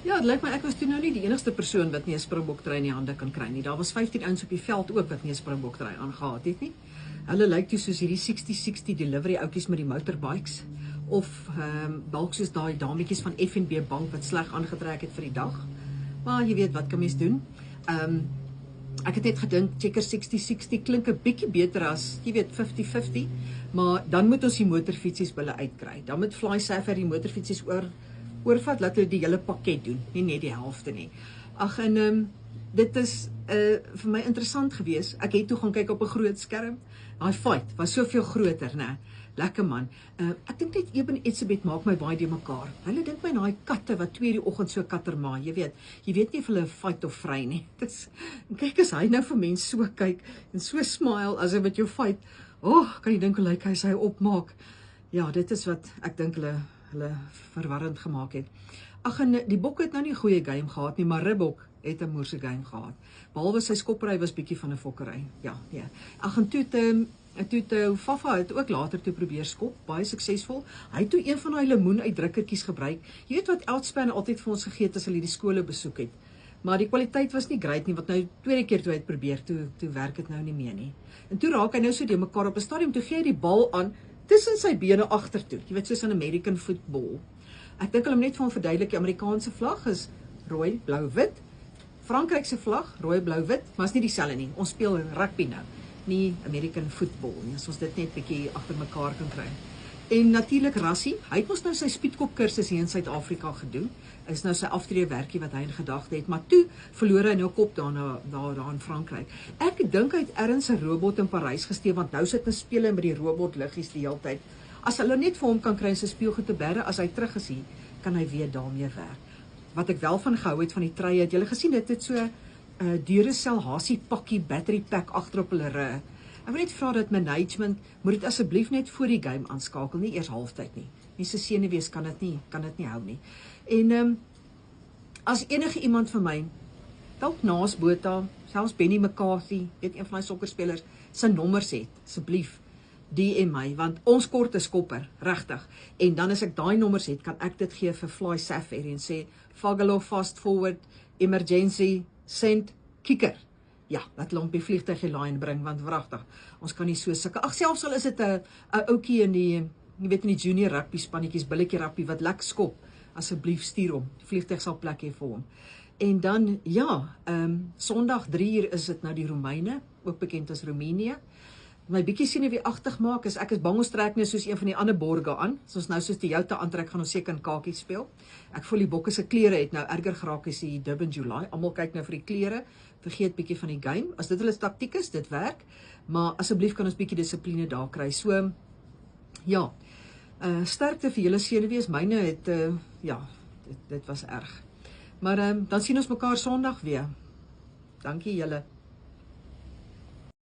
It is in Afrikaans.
Ja, het lyk my ek was toe nou nie die enigste persoon wat nie 'n Springbok-trui in die hande kan kry nie. Daar was 15 ouens op die veld ook wat nie 'n Springbok-trui aangehad het nie. Hulle lyk toe soos hierdie 60-60 delivery outjies met die motorbikes of dalk soos daai dametjies van FNB Bank wat sleg aangetrek het vir die dag. Maar jy weet wat kan mens doen? Ek het net gedink Checker 60-60 klink 'n bietjie beter as, jy weet, 50-50, maar dan moet ons die motorfietsies bulle uitkry. Dan moet Fly Safair die motorfietsies oorvat, laat hulle die hele pakket doen, nie net die helfte nie. Ag en dit is vir my interessant geweest. Ek het toe gaan kyk op 'n groot skerm. Daai fight was soveel groter, né? Lekker man. Ek dink net Eben Etzebeth maak my baie de mekaar. Hulle dink my daai katte wat 2:00 die oggend so katterma, jy weet nie of hulle fight of vry nie. Dis kyk as hy nou vir mense so kyk en so smile as hy met jou fight. Kan jy dink hoe lyk hy sy opmaak? Ja, dit is wat ek dink hulle verwarrend gemaak het. Ag en die Bok het nou nie 'n goeie game gehad nie, maar Ribbok het 'n moerse game gehad. Behalwe sy skoppery was bietjie van 'n fokkery. Ja, nee. Ag en toe Fafa het ook later toe probeer skop, baie suksesvol. Hy het toe een van daai lemoen uitdrukkertjies gebruik. Jy weet wat Outspan altyd vir ons gegee het as hulle die skole besoek het. Maar die kwaliteit was nie great nie, wat nou tweede keer toe hy het probeer, toe werk dit nou nie meer nie. En toe raak hy nou so de mekaar op 'n stadium, toe gee hy die bal aan tussen sy bene agtertoe. Jy weet soos in American football. Ek dink hulle moet net vir hom verduidelik, die Amerikaanse vlag is rooi, blou, wit. Frankryk se vlag, rooi, blou, wit, maar is nie dieselfde nie. Ons speel rugby nou, nie American football nie. As ons dit net bietjie agter mekaar kan kry. En natuurlik Rassie, hy het mos nou sy speedkop kursus hier in Suid-Afrika gedoen. Is nou sy aftreewerkie wat hy in gedagte het, maar toe verloor hy nou kop daar in Frankryk. Ek dink hy het ergens 'n robot in Parys gesteel, want nou sit hy speel met die robot liggies die hele tyd. As hulle net vir hom kan kry in sy speelgoed te berre, as hy terug is hier, kan hy weer daarmee werk. Wat ek wel van gehou het van die treie, het julle gesien dit het so Duracell Hasie pakkie battery pack agterop hulle rug. Ek wil net vra dat management moet dit asseblief net voor die game aanskakel, nie eers halftyd nie. Mense senuwees kan dit nie hou nie. En as enige iemand van my, dalk Naas Botha, selfs Benny McCarthy, weet een van die sokkerspelers, sy nommers het, asseblief DM my, want ons kort 'n skopper, regtig. En dan as ek daai nommers het, kan ek dit gee vir Fly Safair en sê Fagalo fast forward, emergency, send, kicker. Ja, dat hulle op die vliegtuig line bring, want wragtig, ons kan nie so sulke. Ag, selfs al is dit 'n ouetjie in die, jy weet in die junior rugby spannetjies, billetjie rugby wat lekker skop, asseblief stuur hom. Die vliegtuig sal plek hê vir hom. En dan ja, Sondag 3:00 is dit nou die Romeine, ook bekend as Roemenië. My bietjie senuweeagtig maak is ek is bang ons trek nou soos een van die ander borge aan. As ons nou soos die Toyota aantrek, gaan ons seker in kakies speel. Ek voel die Bokke se klere het nou erger geraak as die Durban July. Almal kyk nou vir die klere. Vergeet bietjie van die game. As dit hulle taktiek is, dit werk. Maar asseblief kan ons bietjie dissipline daar kry. So ja. Sterkte vir julle senuwees. Myne het dit was erg. Maar dan sien ons mekaar Sondag weer. Dankie julle.